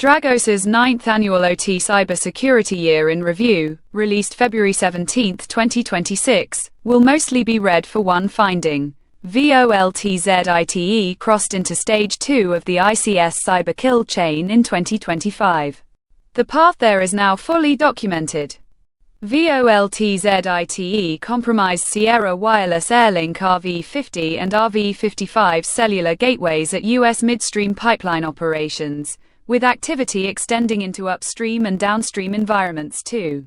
Dragos' 9th annual OT Cybersecurity Year in Review, released February 17, 2026, will mostly be read for one finding. VOLTZITE crossed into Stage 2 of the ICS cyber kill chain in 2025. The path there is now fully documented. VOLTZITE compromised Sierra Wireless Airlink RV50 and RV55 cellular gateways at U.S. midstream pipeline operations, with activity extending into upstream and downstream environments too.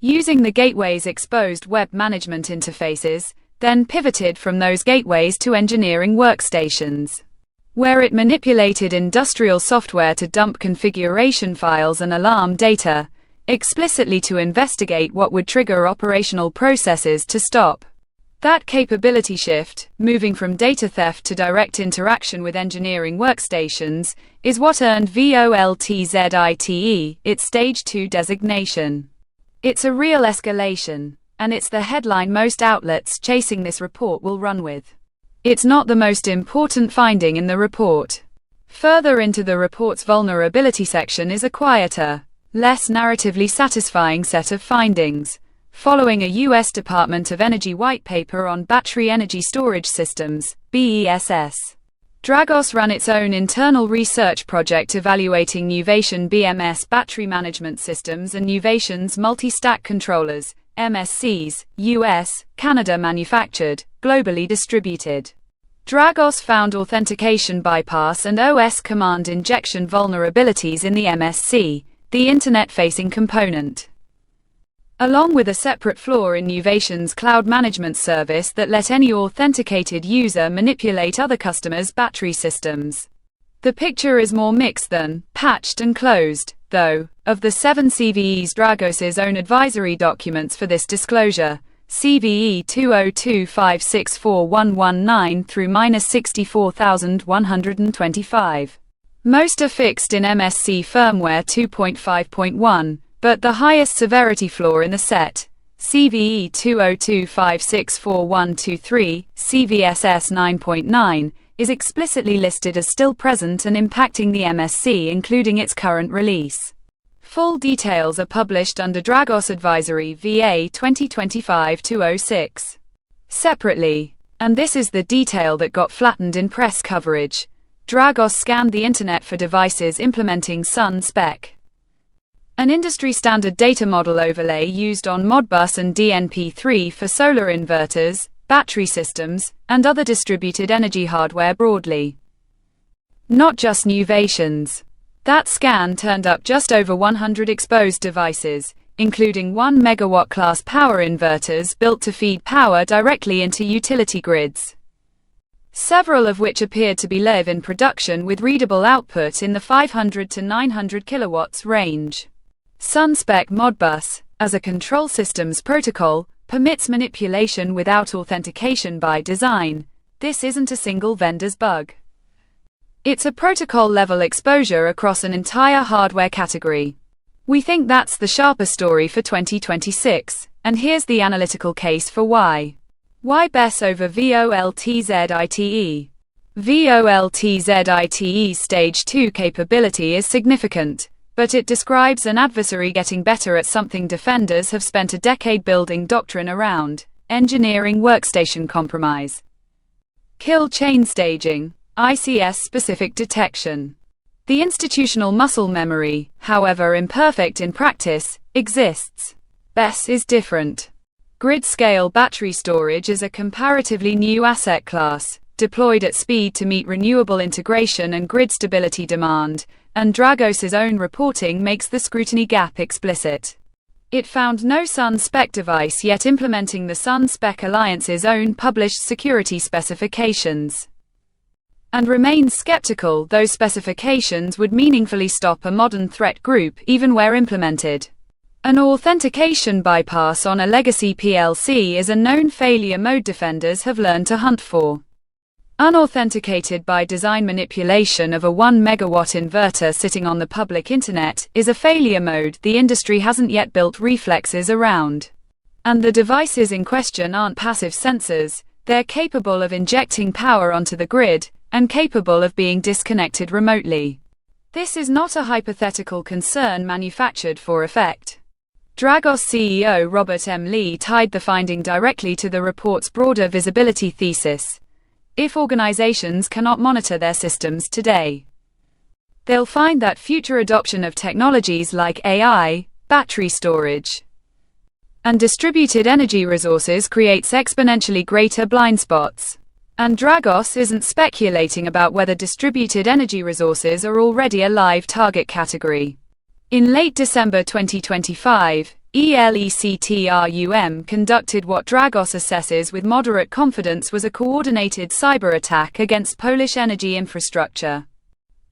Using the gateway's exposed web management interfaces, then pivoted from those gateways to engineering workstations, where it manipulated industrial software to dump configuration files and alarm data, explicitly to investigate what would trigger operational processes to stop. That capability shift, moving from data theft to direct interaction with engineering workstations, is what earned VOLTZITE its Stage 2 designation. It's a real escalation, and it's the headline most outlets chasing this report will run with. It's not the most important finding in the report. Further into the report's vulnerability section is a quieter, less narratively satisfying set of findings, following a U.S. Department of Energy white paper on battery energy storage systems, BESS. Dragos ran its own internal research project evaluating Nuvation BMS battery management systems and Nuvation's multi-stack controllers, MSCs, US, Canada manufactured, globally distributed. Dragos found authentication bypass and OS command injection vulnerabilities in the MSC, the internet-facing component, along with a separate flaw in Nuvation's cloud management service that let any authenticated user manipulate other customers' battery systems. The picture is more mixed than patched and closed, though. Of the 7 CVEs Dragos' own advisory documents for this disclosure, CVE 202564119 through -64125. Most are fixed in MSC firmware 2.5.1, but the highest severity flaw in the set, CVE 202564123, CVSS 9.9, is explicitly listed as still present and impacting the MSC, including its current release. Full details are published under Dragos Advisory VA 2025-206. Separately, and this is the detail that got flattened in press coverage, Dragos scanned the internet for devices implementing SunSpec, an industry-standard data model overlay used on Modbus and DNP3 for solar inverters, battery systems, and other distributed energy hardware broadly. Not just Nuvation's. That scan turned up just over 100 exposed devices, including 1 megawatt class power inverters built to feed power directly into utility grids, several of which appeared to be live in production with readable output in the 500 to 900 kilowatts range. SunSpec Modbus, as a control systems protocol, permits manipulation without authentication by design. This isn't a single vendor's bug. It's a protocol-level exposure across an entire hardware category. We think that's the sharper story for 2026, and here's the analytical case for why. Why BESS over VOLTZITE? VOLTZITE's Stage 2 capability is significant, but it describes an adversary getting better at something defenders have spent a decade building doctrine around: engineering workstation compromise. Kill chain staging, ICS-specific detection. The institutional muscle memory, however imperfect in practice, exists. BESS is different. Grid-scale battery storage is a comparatively new asset class, deployed at speed to meet renewable integration and grid stability demand, and Dragos' own reporting makes the scrutiny gap explicit. It found no SunSpec device yet implementing the SunSpec Alliance's own published security specifications, and remains skeptical those specifications would meaningfully stop a modern threat group even where implemented. An authentication bypass on a legacy PLC is a known failure mode defenders have learned to hunt for. Unauthenticated by design manipulation of a 1 megawatt inverter sitting on the public internet is a failure mode the industry hasn't yet built reflexes around. And the devices in question aren't passive sensors, they're capable of injecting power onto the grid, and capable of being disconnected remotely. This is not a hypothetical concern manufactured for effect. Dragos CEO Robert M. Lee tied the finding directly to the report's broader visibility thesis. If organizations cannot monitor their systems today, they'll find that future adoption of technologies like AI, battery storage, and distributed energy resources creates exponentially greater blind spots. And Dragos isn't speculating about whether distributed energy resources are already a live target category. In late December 2025, ELECTRUM conducted what Dragos assesses with moderate confidence was a coordinated cyber attack against Polish energy infrastructure,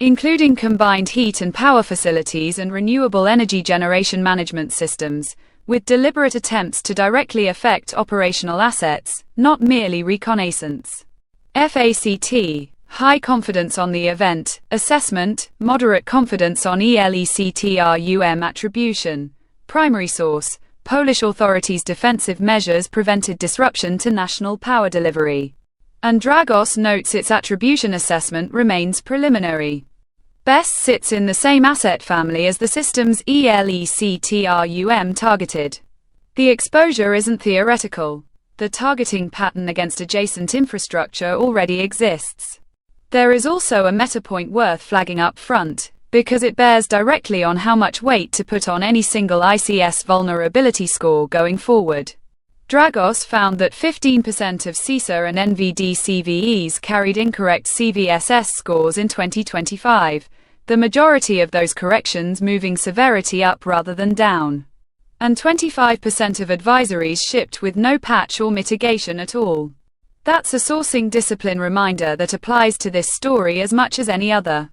including combined heat and power facilities and renewable energy generation management systems, with deliberate attempts to directly affect operational assets, not merely reconnaissance. FACT, high confidence on the event, assessment, moderate confidence on ELECTRUM attribution, primary source, Polish authorities' defensive measures prevented disruption to national power delivery. And Dragos notes its attribution assessment remains preliminary. BESS sits in the same asset family as the systems ELECTRUM targeted. The exposure isn't theoretical. The targeting pattern against adjacent infrastructure already exists. There is also a meta point worth flagging up front, because it bears directly on how much weight to put on any single ICS vulnerability score going forward. Dragos found that 15% of CISA and NVD CVEs carried incorrect CVSS scores in 2025, the majority of those corrections moving severity up rather than down. And 25% of advisories shipped with no patch or mitigation at all. That's a sourcing discipline reminder that applies to this story as much as any other.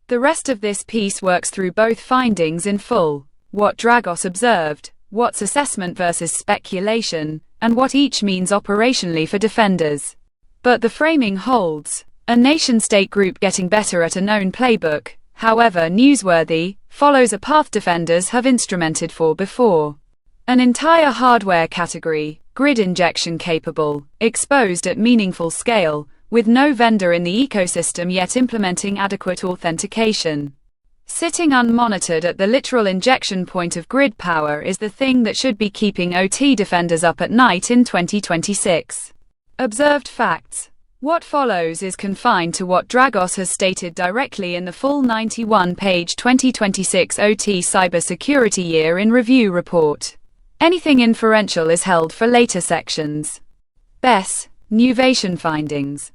The rest of this piece works through both findings in full, what Dragos observed, what's assessment versus speculation, and what each means operationally for defenders. But the framing holds. A nation-state group getting better at a known playbook, however newsworthy, follows a path defenders have instrumented for before. An entire hardware category, grid injection capable, exposed at meaningful scale, with no vendor in the ecosystem yet implementing adequate authentication. Sitting unmonitored at the literal injection point of grid power is the thing that should be keeping OT defenders up at night in 2026. Observed facts. What follows is confined to what Dragos has stated directly in the full 91-page 2026 OT Cybersecurity Year in Review report. Anything inferential is held for later sections. BESS, Nuvation findings.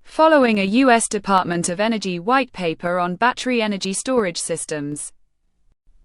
Following a U.S. Department of Energy white paper on battery energy storage systems,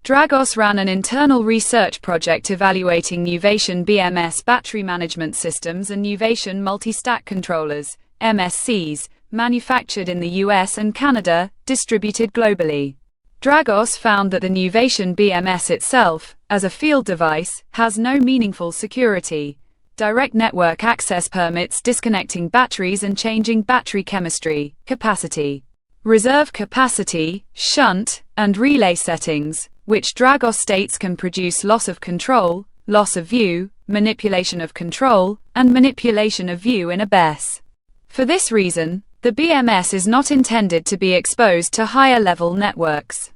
Dragos ran an internal research project evaluating Nuvation BMS battery management systems and Nuvation multi-stack controllers, MSCs, manufactured in the US and Canada, distributed globally. Dragos found that the Nuvation BMS itself, as a field device, has no meaningful security. Direct network access permits disconnecting batteries and changing battery chemistry, capacity, reserve capacity, shunt, and relay settings, which Dragos states can produce loss of control, loss of view, manipulation of control, and manipulation of view in a BESS. For this reason, the BMS is not intended to be exposed to higher-level networks.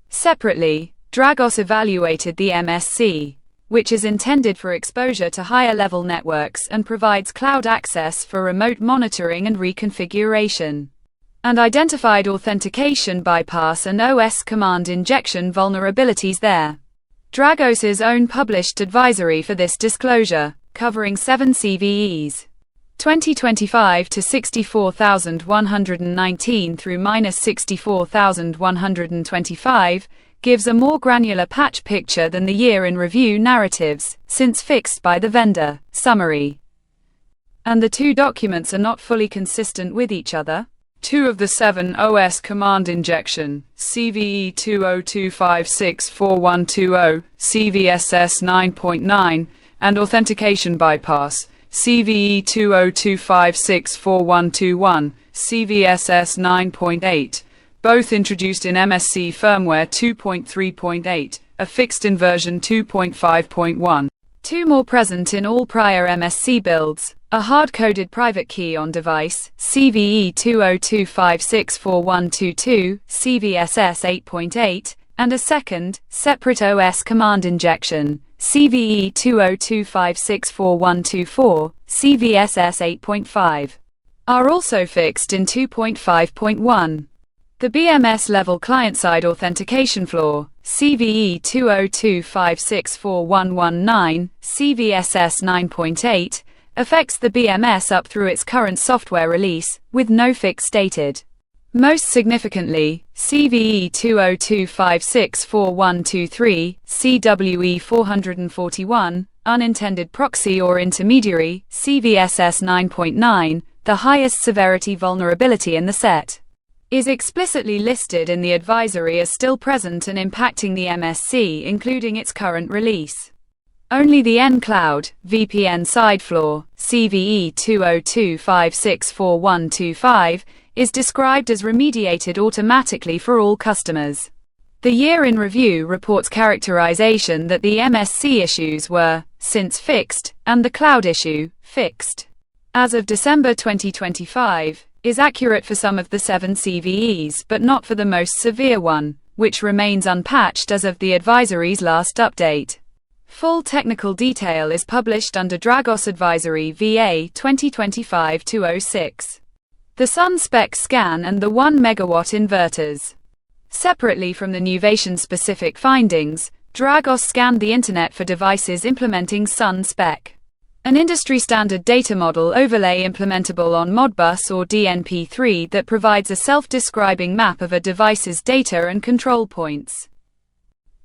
Separately, Dragos evaluated the MSC, which is intended for exposure to higher-level networks and provides cloud access for remote monitoring and reconfiguration, and identified authentication bypass and OS command injection vulnerabilities there. Dragos's own published advisory for this disclosure, covering 7 CVEs. 2025 to 64,119 through -64,125, gives a more granular patch picture than the year in review narratives, since fixed by the vendor. Summary. And the two documents are not fully consistent with each other. 2 of the 7 OS command injection, CVE 202564120, CVSS 9.9, and authentication bypass, CVE 202564121, CVSS 9.8, both introduced in MSC firmware 2.3.8, a fixed in version 2.5.1. Two more present in all prior MSC builds: a hard-coded private key on device, CVE 202564122, CVSS 8.8, and a second, separate OS command injection, CVE 202564124, CVSS 8.5, are also fixed in 2.5.1. The BMS level client-side authentication floor, CVE 202564119, CVSS 9.8, affects the BMS up through its current software release, with no fix stated. Most significantly, CVE 202564123, CWE 441, unintended proxy or intermediary, CVSS 9.9, the highest severity vulnerability in the set, is explicitly listed in the advisory as still present and impacting the MSC, including its current release. Only the nCloud VPN side floor, CVE 202564125, is described as remediated automatically for all customers. The year in review reports characterization that the MSC issues were, since fixed, and the cloud issue, fixed. As of December 2025, is accurate for some of the 7 CVEs but not for the most severe one, which remains unpatched as of the advisory's last update. Full technical detail is published under Dragos Advisory VA 2025-206. The SunSpec scan and the 1 MW inverters. Separately from the Nuvation-specific findings, Dragos scanned the Internet for devices implementing SunSpec, an industry-standard data model overlay implementable on Modbus or DNP3 that provides a self-describing map of a device's data and control points.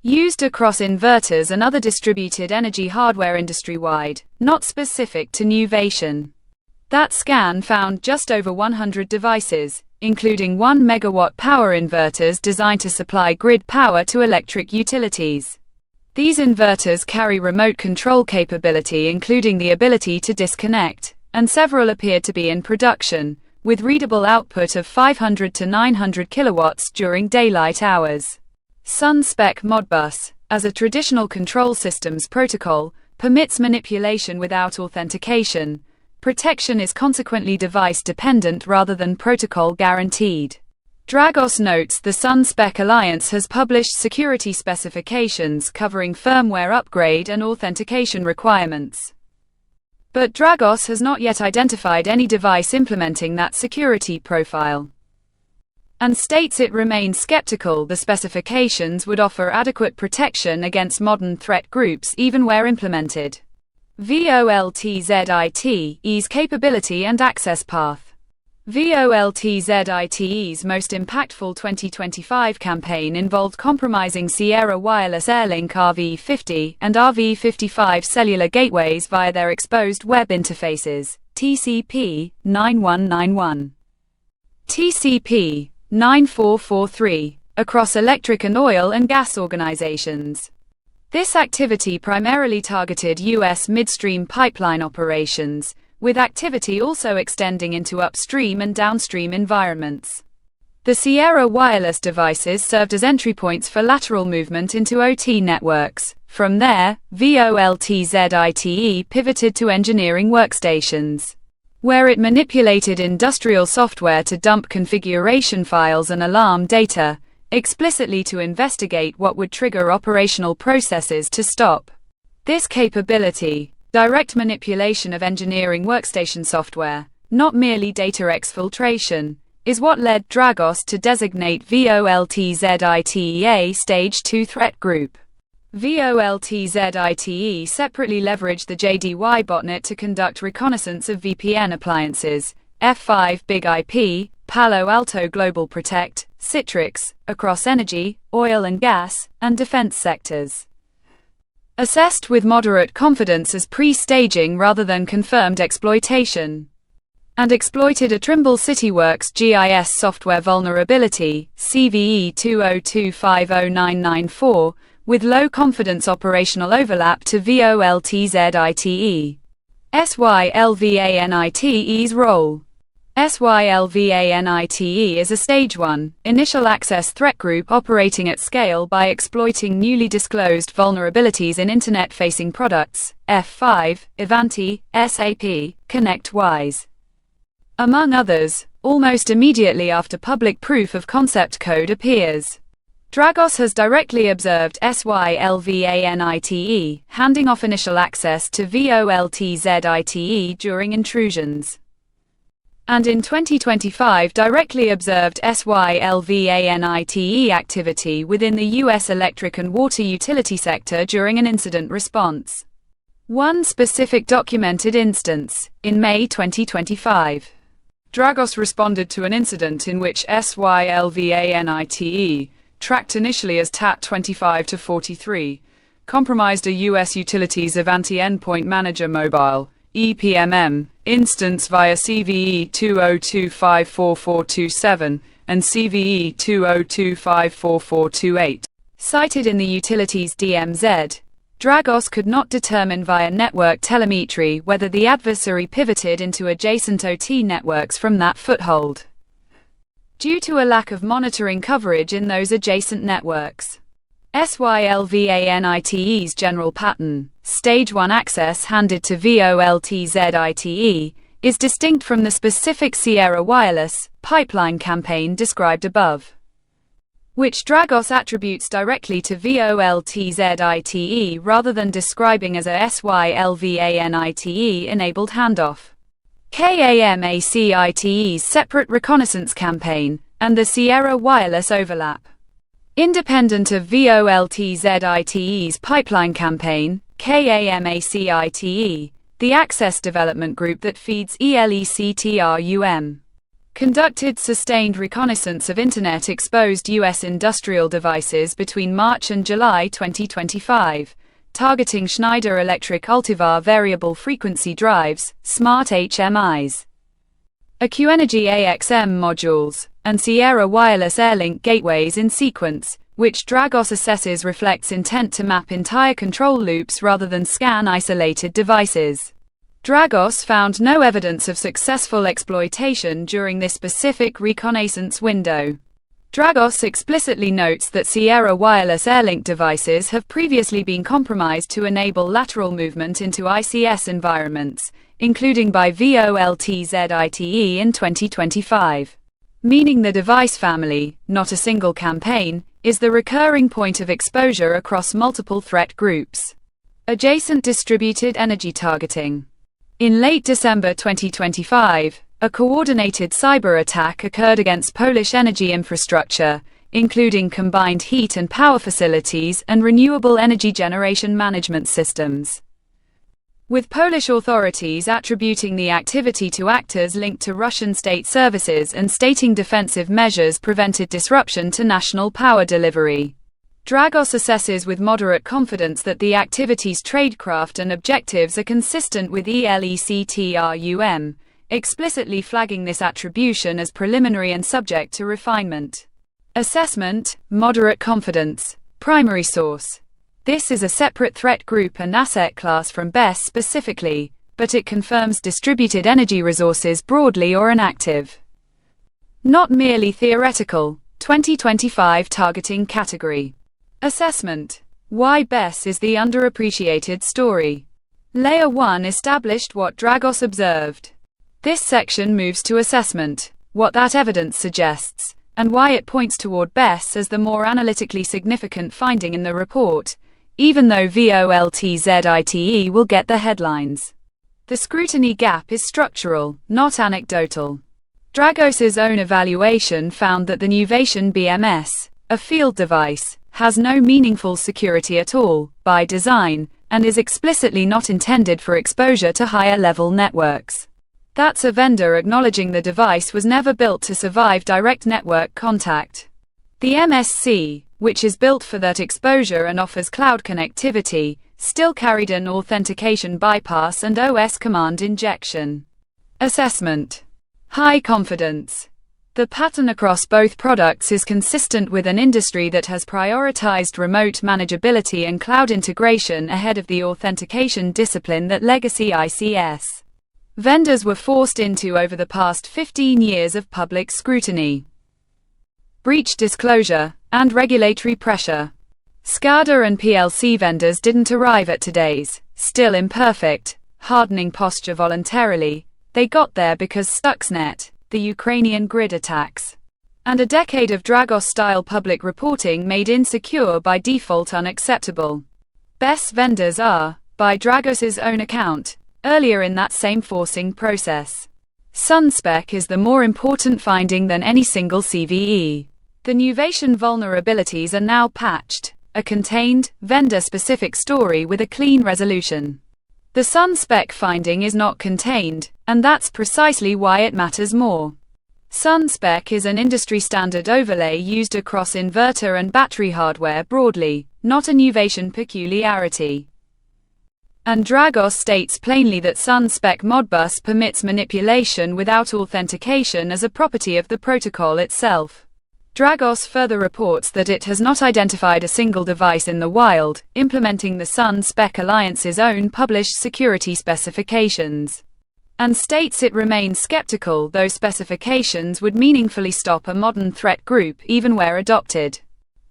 Used across inverters and other distributed energy hardware industry-wide, not specific to Nuvation. That scan found just over 100 devices, including 1 MW power inverters designed to supply grid power to electric utilities. These inverters carry remote control capability, including the ability to disconnect, and several appeared to be in production, with readable output of 500 to 900 kilowatts during daylight hours. SunSpec Modbus, as a traditional control systems protocol, permits manipulation without authentication. Protection is consequently device-dependent rather than protocol-guaranteed. Dragos notes the SunSpec Alliance has published security specifications covering firmware upgrade and authentication requirements. But Dragos has not yet identified any device implementing that security profile, and states it remains skeptical the specifications would offer adequate protection against modern threat groups even where implemented. VOLTZITE's capability and access path. VOLTZITE's most impactful 2025 campaign involved compromising Sierra Wireless Airlink RV50 and RV55 cellular gateways via their exposed web interfaces, TCP 9191. TCP 9443, across electric and oil and gas organizations. This activity primarily targeted U.S. midstream pipeline operations, with activity also extending into upstream and downstream environments. The Sierra Wireless devices served as entry points for lateral movement into OT networks. From there, VOLTZITE pivoted to engineering workstations, where it manipulated industrial software to dump configuration files and alarm data, explicitly to investigate what would trigger operational processes to stop. This capability, direct manipulation of engineering workstation software, not merely data exfiltration, is what led Dragos to designate VOLTZITE a Stage 2 threat group. VOLTZITE separately leveraged the JDY botnet to conduct reconnaissance of VPN appliances, F5 Big IP, Palo Alto Global Protect, Citrix, across energy, oil and gas, and defense sectors. Assessed with moderate confidence as pre-staging rather than confirmed exploitation. And exploited a Trimble CityWorks GIS software vulnerability, CVE 202509994, with low confidence operational overlap to VOLTZITE. SYLVANITE's role. SYLVANITE is a Stage 1, initial access threat group operating at scale by exploiting newly disclosed vulnerabilities in Internet-facing products, F5, Ivanti, SAP, ConnectWise. Among others, almost immediately after public proof of concept code appears. Dragos has directly observed SYLVANITE, handing off initial access to VOLTZITE during intrusions. And in 2025 directly observed SYLVANITE activity within the U.S. electric and water utility sector during an incident response. One specific documented instance, in May 2025. Dragos responded to an incident in which SYLVANITE, tracked initially as TAT25-43, compromised a U.S. utilities Ivanti Endpoint Manager Mobile EPMM instance via CVE 202544427 and CVE 202544428. Cited in the utilities DMZ, Dragos could not determine via network telemetry whether the adversary pivoted into adjacent OT networks from that foothold, due to a lack of monitoring coverage in those adjacent networks. SYLVANITE's general pattern, Stage 1 access handed to VOLTZITE, is distinct from the specific Sierra Wireless pipeline campaign described above, which Dragos attributes directly to VOLTZITE rather than describing as a SYLVANITE-enabled handoff. KAMACITE's separate reconnaissance campaign, and the Sierra Wireless overlap. Independent of VOLTZITE's pipeline campaign, KAMACITE, the access development group that feeds ELECTRUM, conducted sustained reconnaissance of Internet-exposed U.S. industrial devices between March and July 2025, targeting Schneider Electric Ultivar variable frequency drives, smart HMIs, AQEnergy AXM modules, and Sierra Wireless Airlink gateways in sequence, which Dragos assesses reflects intent to map entire control loops rather than scan isolated devices. Dragos found no evidence of successful exploitation during this specific reconnaissance window. Dragos explicitly notes that Sierra Wireless Airlink devices have previously been compromised to enable lateral movement into ICS environments, including by VOLTZITE in 2025. Meaning the device family, not a single campaign, is the recurring point of exposure across multiple threat groups. Adjacent distributed energy targeting. In late December 2025, a coordinated cyber attack occurred against Polish energy infrastructure, including combined heat and power facilities and renewable energy generation management systems, with Polish authorities attributing the activity to actors linked to Russian state services and stating defensive measures prevented disruption to national power delivery. Dragos assesses with moderate confidence that the activity's tradecraft and objectives are consistent with ELECTRUM, explicitly flagging this attribution as preliminary and subject to refinement. Assessment, moderate confidence, primary source. This is a separate threat group and asset class from BESS specifically, but it confirms distributed energy resources broadly or inactive. Not merely theoretical. 2025 targeting category. Assessment. Why BESS is the underappreciated story. Layer 1 established what Dragos observed. This section moves to assessment, what that evidence suggests, and why it points toward BESS as the more analytically significant finding in the report, even though VOLTZITE will get the headlines. The scrutiny gap is structural, not anecdotal. Dragos's own evaluation found that the Nuvation BMS, a field device, has no meaningful security at all, by design, and is explicitly not intended for exposure to higher-level networks. That's a vendor acknowledging the device was never built to survive direct network contact. The MSC, which is built for that exposure and offers cloud connectivity, still carried an authentication bypass and OS command injection. Assessment. High confidence. The pattern across both products is consistent with an industry that has prioritized remote manageability and cloud integration ahead of the authentication discipline that legacy ICS vendors were forced into over the past 15 years of public scrutiny, breach disclosure, and regulatory pressure. SCADA and PLC vendors didn't arrive at today's, still imperfect, hardening posture voluntarily. They got there because Stuxnet, the Ukrainian grid attacks, and a decade of Dragos-style public reporting made insecure by default unacceptable. BESS vendors are, by Dragos' own account, earlier in that same forcing process. SunSpec is the more important finding than any single CVE. The Nuvation vulnerabilities are now patched, a contained, vendor-specific story with a clean resolution. The SunSpec finding is not contained, and that's precisely why it matters more. SunSpec is an industry-standard overlay used across inverter and battery hardware broadly, not a Nuvation peculiarity. And Dragos states plainly that SunSpec Modbus permits manipulation without authentication as a property of the protocol itself. Dragos further reports that it has not identified a single device in the wild, implementing the SunSpec Alliance's own published security specifications, and states it remains skeptical those specifications would meaningfully stop a modern threat group even where adopted.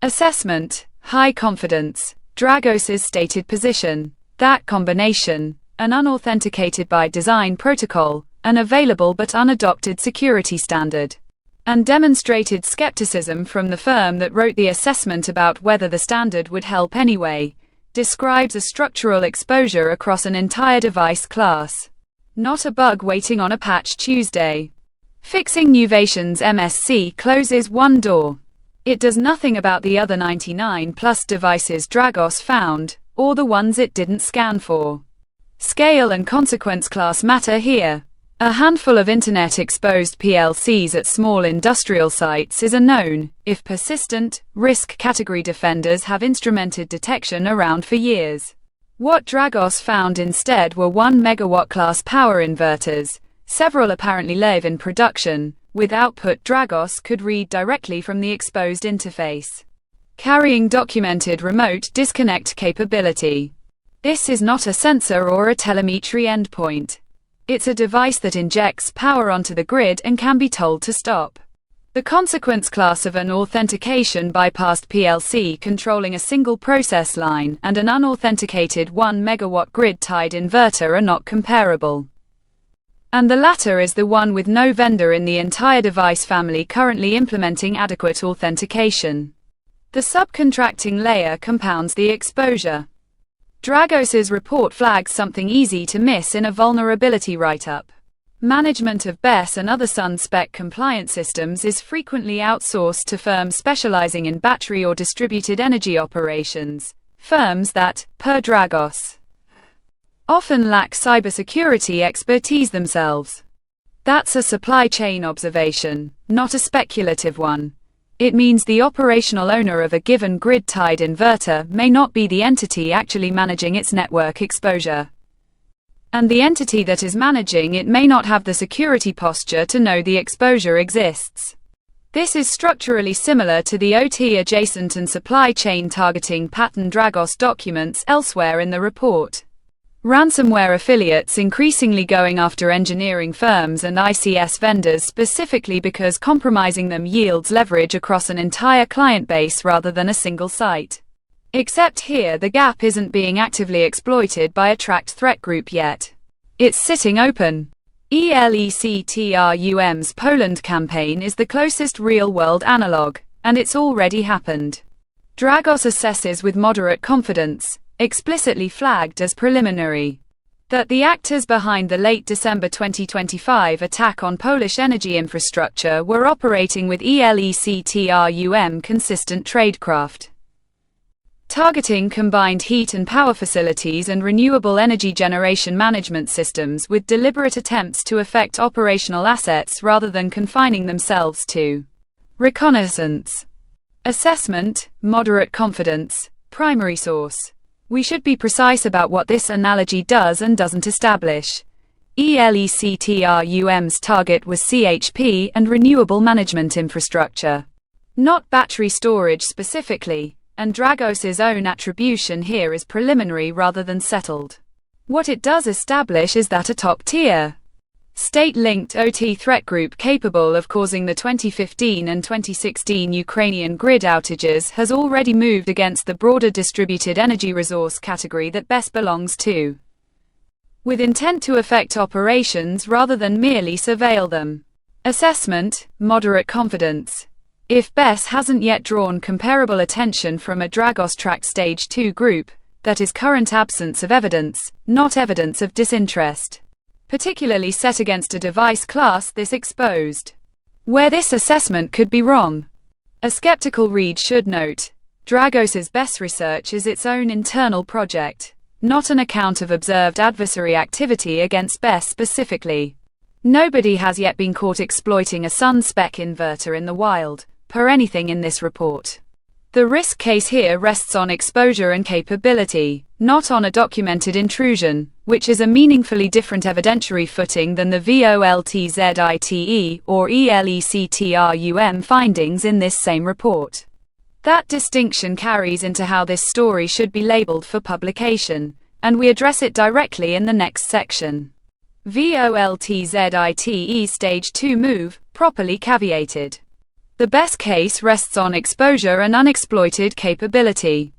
Assessment: high confidence. Dragos' stated position: that combination, an unauthenticated by design protocol, an available but unadopted security standard, and demonstrated skepticism from the firm that wrote the assessment about whether the standard would help anyway, describes a structural exposure across an entire device class, not a bug waiting on a patch Tuesday. Fixing Nuvation's MSC closes one door. It does nothing about the other 99+ devices Dragos found, or the ones it didn't scan for. Scale and consequence class matter here. A handful of Internet-exposed PLCs at small industrial sites is a known, if persistent, risk category. Defenders have instrumented detection around for years. What Dragos found instead were 1 megawatt class power inverters. Several apparently live in production, with output Dragos could read directly from the exposed interface, carrying documented remote disconnect capability. This is not a sensor or a telemetry endpoint. It's a device that injects power onto the grid and can be told to stop. The consequence class of an authentication bypassed PLC controlling a single process line and an unauthenticated 1 megawatt grid-tied inverter are not comparable. And the latter is the one with no vendor in the entire device family currently implementing adequate authentication. The subcontracting layer compounds the exposure. Dragos' report flags something easy to miss in a vulnerability write-up. Management of BESS and other SunSpec compliant systems is frequently outsourced to firms specializing in battery or distributed energy operations, firms that, per Dragos, often lack cybersecurity expertise themselves. That's a supply chain observation, not a speculative one. It means the operational owner of a given grid-tied inverter may not be the entity actually managing its network exposure. And the entity that is managing it may not have the security posture to know the exposure exists. This is structurally similar to the OT adjacent and supply chain targeting pattern Dragos documents elsewhere in the report. Ransomware affiliates increasingly going after engineering firms and ICS vendors specifically because compromising them yields leverage across an entire client base rather than a single site. Except here the gap isn't being actively exploited by a tracked threat group yet. It's sitting open. ELECTRUM's Poland campaign is the closest real-world analog, and it's already happened. Dragos assesses with moderate confidence, explicitly flagged as preliminary, that the actors behind the late December 2025 attack on Polish energy infrastructure were operating with ELECTRUM consistent tradecraft, targeting combined heat and power facilities and renewable energy generation management systems with deliberate attempts to affect operational assets rather than confining themselves to reconnaissance. Assessment: moderate confidence, primary source. We should be precise about what this analogy does and doesn't establish. ELECTRUM's target was CHP and renewable management infrastructure, not battery storage specifically, and Dragos' own attribution here is preliminary rather than settled. What it does establish is that a top-tier State-linked OT threat group capable of causing the 2015 and 2016 Ukrainian grid outages has already moved against the broader distributed energy resource category that BESS belongs to, with intent to affect operations rather than merely surveil them. Assessment: moderate confidence. If BESS hasn't yet drawn comparable attention from a Dragos tracked Stage 2 group, that is current absence of evidence, not evidence of disinterest, particularly set against a device class this exposed, where this assessment could be wrong. A skeptical read should note, Dragos's BESS research is its own internal project, not an account of observed adversary activity against BESS specifically. Nobody has yet been caught exploiting a SunSpec inverter in the wild, per anything in this report. The risk case here rests on exposure and capability, not on a documented intrusion, which is a meaningfully different evidentiary footing than the VOLTZITE or ELECTRUM findings in this same report. That distinction carries into how this story should be labeled for publication, and we address it directly in the next section. VOLTZITE Stage 2 move, properly caveated. The BESS case rests on exposure and unexploited capability.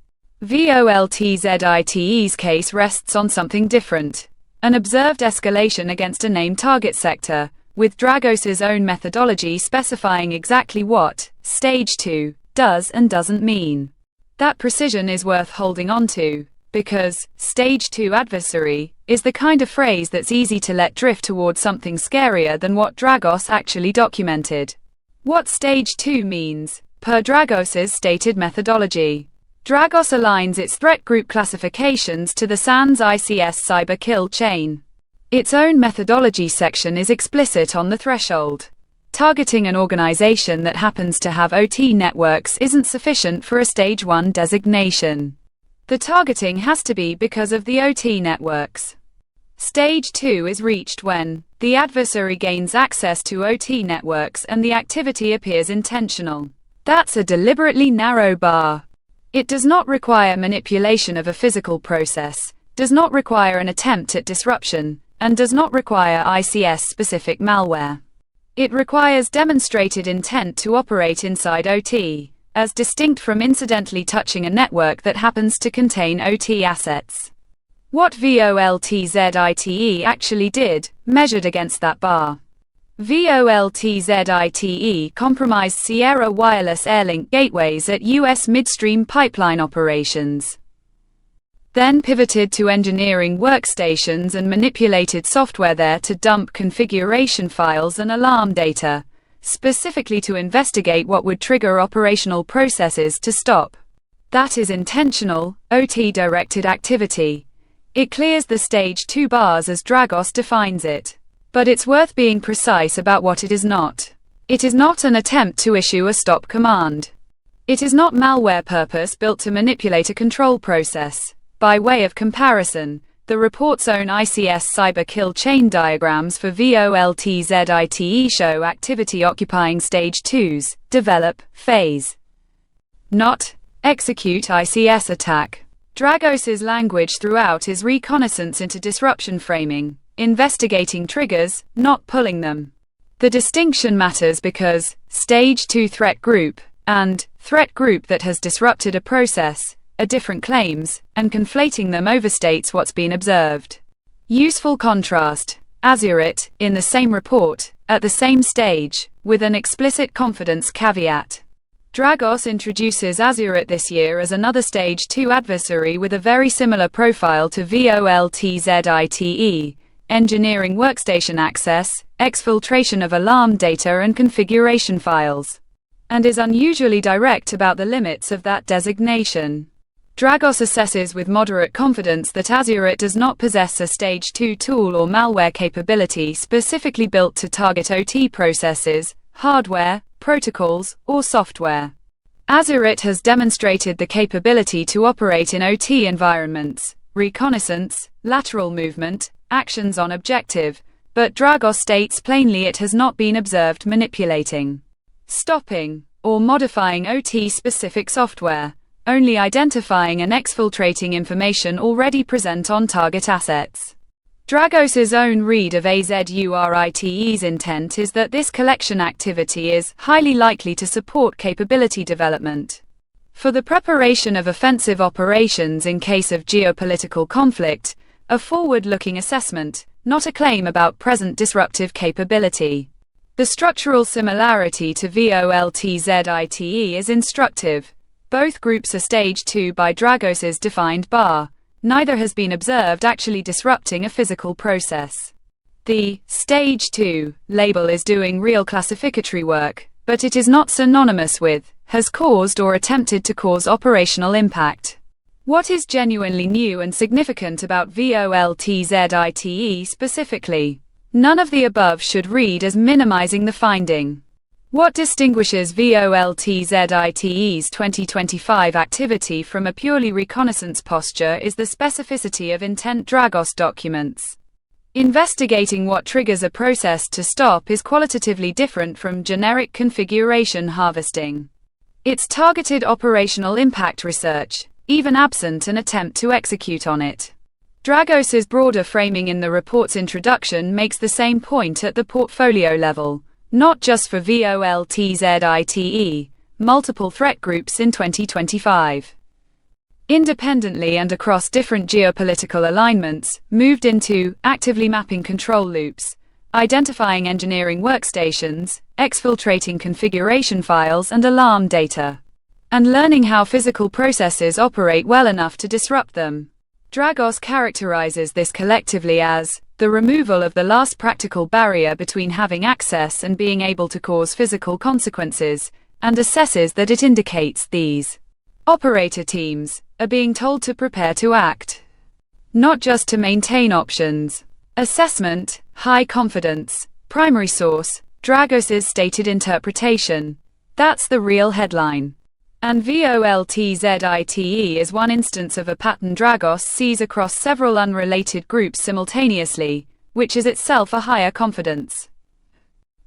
VOLTZITE's case rests on something different. An observed escalation against a named target sector, with Dragos's own methodology specifying exactly what Stage 2 does and doesn't mean. That precision is worth holding on to, because Stage 2 adversary is the kind of phrase that's easy to let drift towards something scarier than what Dragos actually documented. What Stage 2 means, per Dragos's stated methodology. Dragos aligns its threat group classifications to the SANS ICS cyber kill chain. Its own methodology section is explicit on the threshold. Targeting an organization that happens to have OT networks isn't sufficient for a Stage 1 designation. The targeting has to be because of the OT networks. Stage 2 is reached when the adversary gains access to OT networks and the activity appears intentional. That's a deliberately narrow bar. It does not require manipulation of a physical process, does not require an attempt at disruption, and does not require ICS-specific malware. It requires demonstrated intent to operate inside OT, as distinct from incidentally touching a network that happens to contain OT assets. What VOLTZITE actually did, measured against that bar. VOLTZITE compromised Sierra Wireless Airlink gateways at U.S. midstream pipeline operations. Then pivoted to engineering workstations and manipulated software there to dump configuration files and alarm data, specifically to investigate what would trigger operational processes to stop. That is intentional, OT-directed activity. It clears the Stage 2 bars as Dragos defines it. But it's worth being precise about what it is not. It is not an attempt to issue a stop command. It is not malware purpose-built to manipulate a control process. By way of comparison, the report's own ICS cyber kill chain diagrams for VOLTZITE show activity occupying Stage 2's develop phase, not execute ICS attack. Dragos's language throughout is reconnaissance into disruption framing, investigating triggers, not pulling them. The distinction matters because Stage 2 threat group and threat group that has disrupted a process are different claims, and conflating them overstates what's been observed. Useful contrast: Azurite, in the same report, at the same stage, with an explicit confidence caveat. Dragos introduces Azurite this year as another Stage 2 adversary with a very similar profile to VOLTZITE, engineering workstation access, exfiltration of alarm data and configuration files, and is unusually direct about the limits of that designation. Dragos assesses with moderate confidence that Azurite does not possess a Stage 2 tool or malware capability specifically built to target OT processes, hardware, protocols, or software. Azurite has demonstrated the capability to operate in OT environments, reconnaissance, lateral movement, actions on objective, but Dragos states plainly it has not been observed manipulating, stopping, or modifying OT-specific software, only identifying and exfiltrating information already present on target assets. Dragos's own read of AZURITE's intent is that this collection activity is highly likely to support capability development for the preparation of offensive operations in case of geopolitical conflict, a forward-looking assessment, not a claim about present disruptive capability. The structural similarity to VOLTZITE is instructive. Both groups are Stage 2 by Dragos's defined bar. Neither has been observed actually disrupting a physical process. The Stage 2 label is doing real classificatory work, but it is not synonymous with, has caused or attempted to cause operational impact. What is genuinely new and significant about VOLTZITE specifically? None of the above should read as minimizing the finding. What distinguishes VOLTZITE's 2025 activity from a purely reconnaissance posture is the specificity of intent Dragos documents. Investigating what triggers a process to stop is qualitatively different from generic configuration harvesting. It's targeted operational impact research, even absent an attempt to execute on it. Dragos's broader framing in the report's introduction makes the same point at the portfolio level. Not just for VOLTZITE, multiple threat groups in 2025. Independently and across different geopolitical alignments, moved into actively mapping control loops, identifying engineering workstations, exfiltrating configuration files and alarm data, and learning how physical processes operate well enough to disrupt them. Dragos characterizes this collectively as the removal of the last practical barrier between having access and being able to cause physical consequences, and assesses that it indicates these operator teams are being told to prepare to act, not just to maintain options. Assessment, high confidence, primary source, Dragos's stated interpretation. That's the real headline. And VOLTZITE is one instance of a pattern Dragos sees across several unrelated groups simultaneously, which is itself a higher confidence,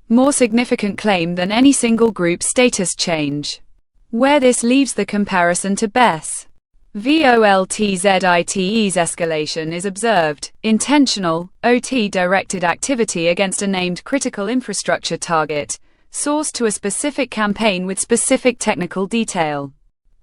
more significant claim than any single group status change. Where this leaves the comparison to BESS. VOLTZITE's escalation is observed, intentional, OT-directed activity against a named critical infrastructure target, sourced to a specific campaign with specific technical detail.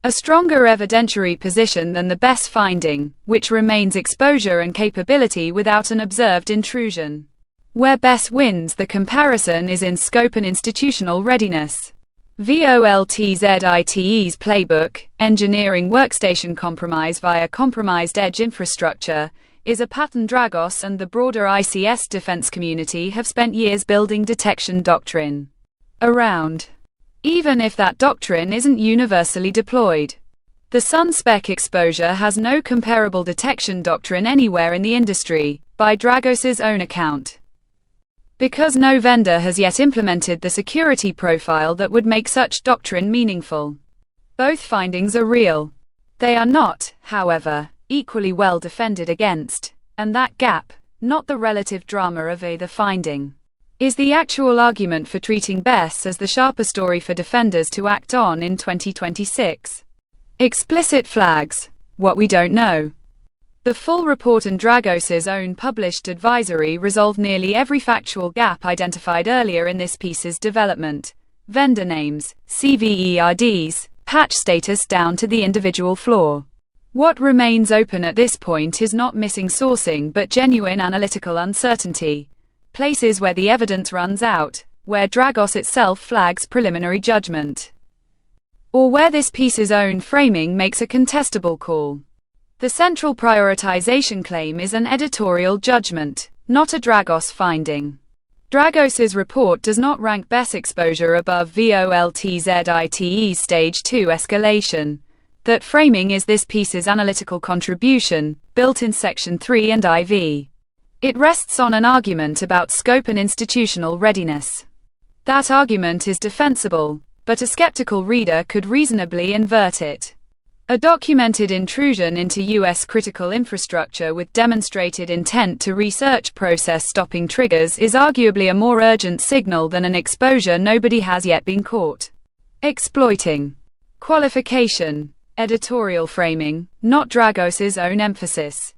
A stronger evidentiary position than the BESS finding, which remains exposure and capability without an observed intrusion. Where BESS wins the comparison is in scope and institutional readiness. VOLTZITE's playbook, engineering workstation compromise via compromised edge infrastructure, is a pattern Dragos and the broader ICS defense community have spent years building detection doctrine around, even if that doctrine isn't universally deployed. The SunSpec exposure has no comparable detection doctrine anywhere in the industry, by Dragos's own account, because no vendor has yet implemented the security profile that would make such doctrine meaningful. Both findings are real. They are not, however, equally well defended against, and that gap, not the relative drama of either finding, is the actual argument for treating BESS as the sharper story for defenders to act on in 2026. Explicit flags. What we don't know. The full report and Dragos's own published advisory resolve nearly every factual gap identified earlier in this piece's development. Vendor names, CVERDs, patch status down to the individual flaw. What remains open at this point is not missing sourcing but genuine analytical uncertainty. Places where the evidence runs out, where Dragos itself flags preliminary judgment, or where this piece's own framing makes a contestable call. The central prioritization claim is an editorial judgment, not a Dragos finding. Dragos's report does not rank BESS exposure above VOLTZITE's Stage 2 escalation. That framing is this piece's analytical contribution, built in Section 3 and IV. It rests on an argument about scope and institutional readiness. That argument is defensible, but a skeptical reader could reasonably invert it. A documented intrusion into U.S. critical infrastructure with demonstrated intent to research process stopping triggers is arguably a more urgent signal than an exposure nobody has yet been caught exploiting. Qualification. Editorial framing, not Dragos's own emphasis.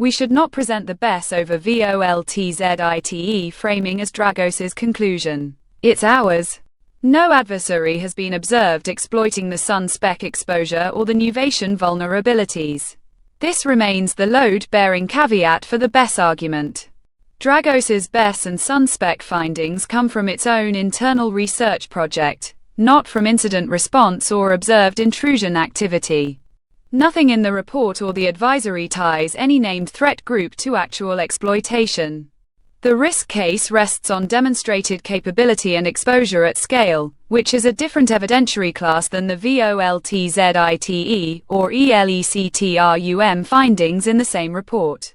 We should not present the BESS over VOLTZITE framing as Dragos's conclusion. It's ours. No adversary has been observed exploiting the SunSpec exposure or the Nuvation vulnerabilities. This remains the load-bearing caveat for the BESS argument. Dragos's BESS and SunSpec findings come from its own internal research project, not from incident response or observed intrusion activity. Nothing in the report or the advisory ties any named threat group to actual exploitation. The risk case rests on demonstrated capability and exposure at scale, which is a different evidentiary class than the VOLTZITE or ELECTRUM findings in the same report.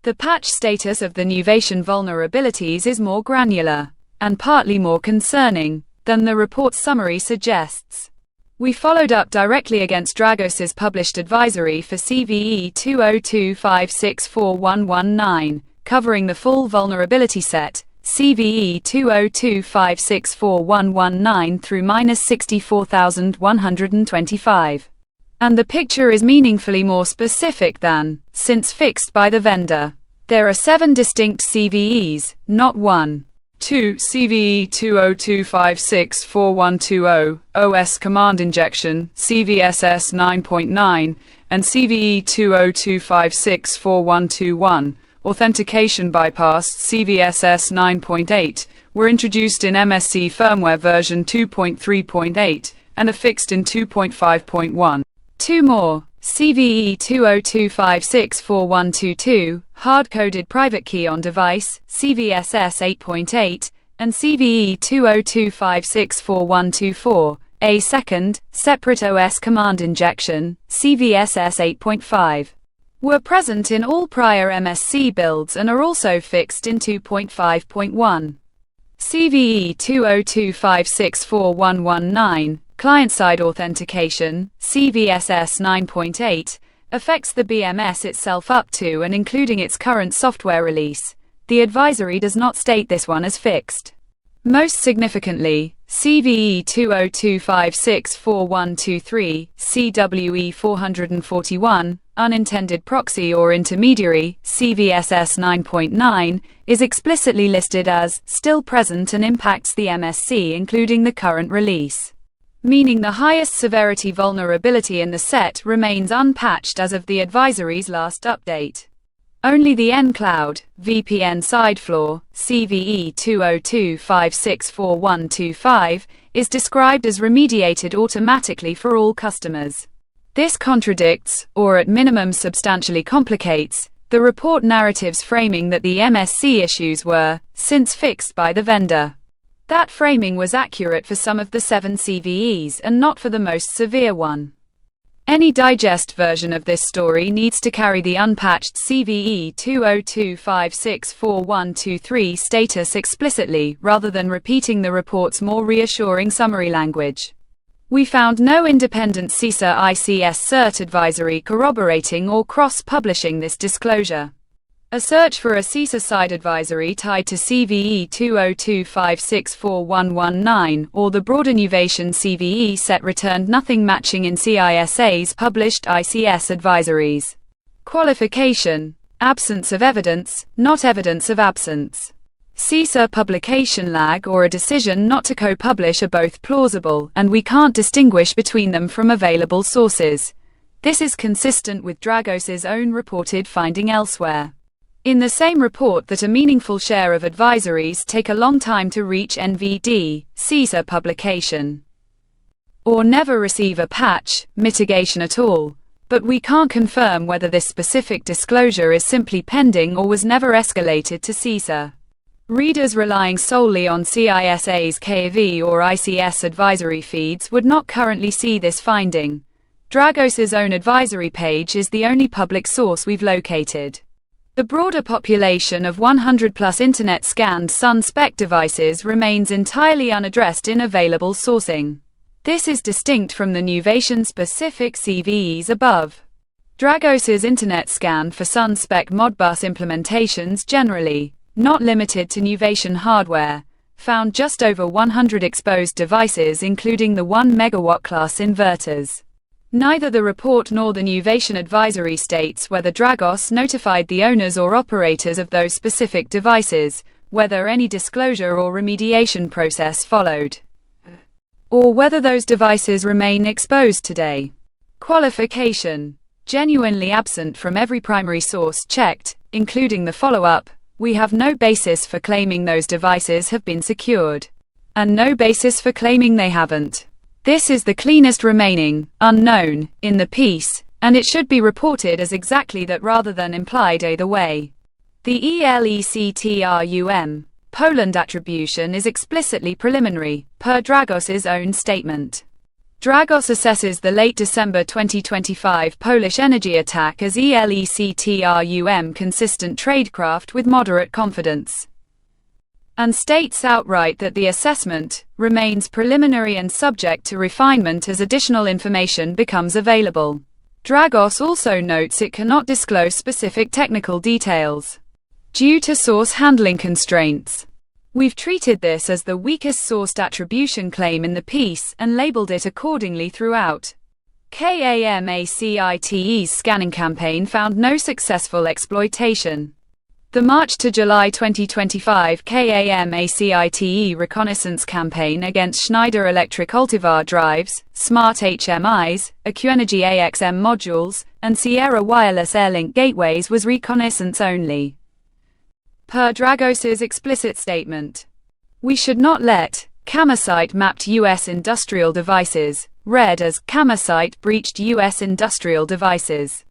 The patch status of the Nuvation vulnerabilities is more granular, and partly more concerning, than the report's summary suggests. We followed up directly against Dragos's published advisory for CVE 202564119, covering the full vulnerability set, CVE 202564119 through -64125. And the picture is meaningfully more specific than, since fixed by the vendor. There are 7 distinct CVEs, not 1. 2. CVE 202564120, OS command injection, CVSS 9.9, and CVE 202564121, authentication bypass, CVSS 9.8, were introduced in MSC firmware version 2.3.8, and are fixed in 2.5.1. 2 more. CVE 202564122, hard-coded private key on device, CVSS 8.8, and CVE 202564124, a second, separate OS command injection, CVSS 8.5, were present in all prior MSC builds and are also fixed in 2.5.1. CVE 202564119, client-side authentication, CVSS 9.8, affects the BMS itself up to and including its current software release. The advisory does not state this one as fixed. Most significantly, CVE 202564123, CWE 441, unintended proxy or intermediary, CVSS 9.9, is explicitly listed as still present and impacts the MSC including the current release, meaning the highest severity vulnerability in the set remains unpatched as of the advisory's last update. Only the nCloud, VPN sidefloor, CVE 202564125, is described as remediated automatically for all customers. This contradicts, or at minimum substantially complicates, the report narratives framing that the MSC issues were, since fixed by the vendor. That framing was accurate for some of the 7 CVEs and not for the most severe one. Any digest version of this story needs to carry the unpatched CVE 202564123 status explicitly, rather than repeating the report's more reassuring summary language. We found no independent CISA ICS cert advisory corroborating or cross-publishing this disclosure. A search for a CISA side advisory tied to CVE 202564119 or the broader Nuvation CVE set returned nothing matching in CISA's published ICS advisories. Qualification: absence of evidence, not evidence of absence. CISA publication lag or a decision not to co-publish are both plausible, and we can't distinguish between them from available sources. This is consistent with Dragos's own reported finding elsewhere in the same report that a meaningful share of advisories take a long time to reach NVD, CISA publication, or never receive a patch, mitigation at all. But we can't confirm whether this specific disclosure is simply pending or was never escalated to CISA. Readers relying solely on CISA's KV or ICS advisory feeds would not currently see this finding. Dragos's own advisory page is the only public source we've located. The broader population of 100+ internet-scanned SunSpec devices remains entirely unaddressed in available sourcing. This is distinct from the Nuvation-specific CVEs above. Dragos's internet scan for SunSpec Modbus implementations generally, not limited to Nuvation hardware, found just over 100 exposed devices including the 1 MW class inverters. Neither the report nor the Nuvation advisory states whether Dragos notified the owners or operators of those specific devices, whether any disclosure or remediation process followed, or whether those devices remain exposed today. Qualification. Genuinely absent from every primary source checked, including the follow-up, we have no basis for claiming those devices have been secured, and no basis for claiming they haven't. This is the cleanest remaining unknown in the piece, and it should be reported as exactly that rather than implied either way. The ELECTRUM Poland attribution is explicitly preliminary, per Dragos's own statement. Dragos assesses the late December 2025 Polish energy attack as ELECTRUM consistent tradecraft with moderate confidence, and states outright that the assessment remains preliminary and subject to refinement as additional information becomes available. Dragos also notes it cannot disclose specific technical details due to source handling constraints. We've treated this as the weakest sourced attribution claim in the piece and labeled it accordingly throughout. KAMACITE's scanning campaign found no successful exploitation. The March to July 2025 KAMACITE reconnaissance campaign against Schneider Electric Ultivar drives, Smart HMIs, AQEnergy AXM modules, and Sierra Wireless Airlink gateways was reconnaissance only. Per Dragos's explicit statement, we should not let KAMACITE mapped U.S. industrial devices, read as KAMACITE breached U.S. industrial devices.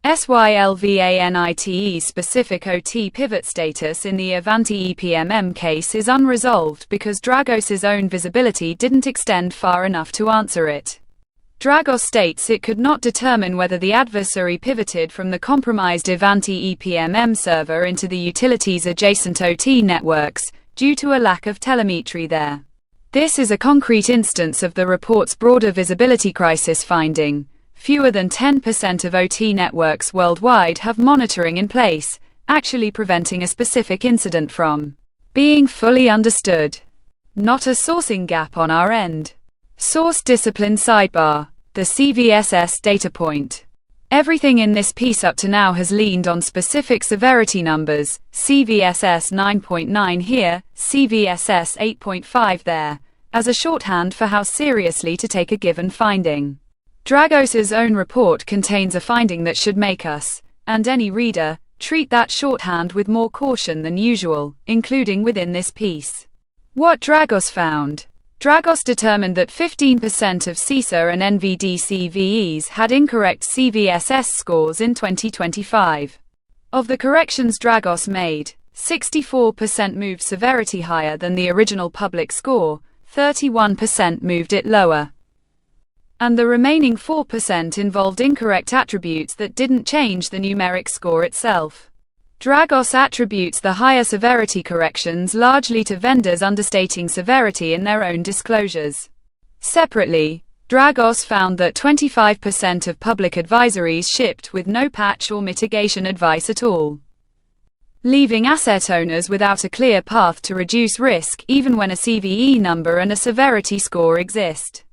SYLVANITE's specific OT pivot status in the Avanti EPMM case is unresolved because Dragos's own visibility didn't extend far enough to answer it. Dragos states it could not determine whether the adversary pivoted from the compromised Avanti EPMM server into the utility's adjacent OT networks, due to a lack of telemetry there. This is a concrete instance of the report's broader visibility crisis finding. Fewer than 10% of OT networks worldwide have monitoring in place, actually preventing a specific incident from being fully understood. Not a sourcing gap on our end. Source discipline sidebar. The CVSS data point. Everything in this piece up to now has leaned on specific severity numbers, CVSS 9.9 here, CVSS 8.5 there, as a shorthand for how seriously to take a given finding. Dragos's own report contains a finding that should make us, and any reader, treat that shorthand with more caution than usual, including within this piece. What Dragos found. Dragos determined that 15% of CISA and NVD CVEs had incorrect CVSS scores in 2025. Of the corrections Dragos made, 64% moved severity higher than the original public score, 31% moved it lower, and the remaining 4% involved incorrect attributes that didn't change the numeric score itself. Dragos attributes the higher severity corrections largely to vendors understating severity in their own disclosures. Separately, Dragos found that 25% of public advisories shipped with no patch or mitigation advice at all, leaving asset owners without a clear path to reduce risk even when a CVE number and a severity score exist.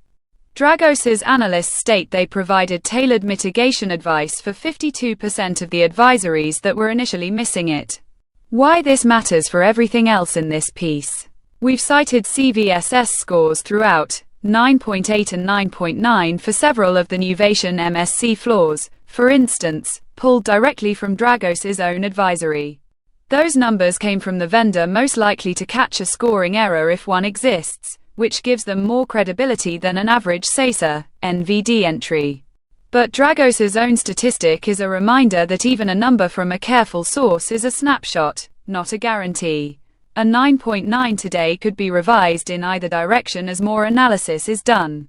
Dragos's analysts state they provided tailored mitigation advice for 52% of the advisories that were initially missing it. Why this matters for everything else in this piece. We've cited CVSS scores throughout, 9.8 and 9.9 for several of the Nuvation MSC flaws, for instance, pulled directly from Dragos's own advisory. Those numbers came from the vendor most likely to catch a scoring error if one exists, which gives them more credibility than an average CISA, NVD entry. But Dragos's own statistic is a reminder that even a number from a careful source is a snapshot, not a guarantee. A 9.9 today could be revised in either direction as more analysis is done.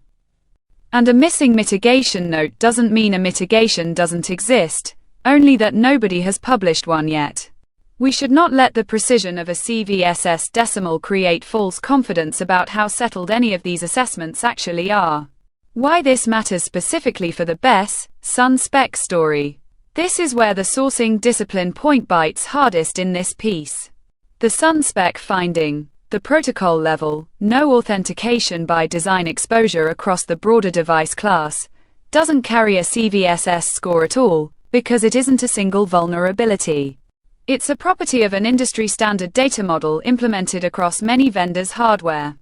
And a missing mitigation note doesn't mean a mitigation doesn't exist, only that nobody has published one yet. We should not let the precision of a CVSS decimal create false confidence about how settled any of these assessments actually are. Why this matters specifically for the BESS, SunSpec story. This is where the sourcing discipline point bites hardest in this piece. The SunSpec finding, the protocol level, no authentication by design exposure across the broader device class, doesn't carry a CVSS score at all, because it isn't a single vulnerability. It's a property of an industry-standard data model implemented across many vendors' hardware.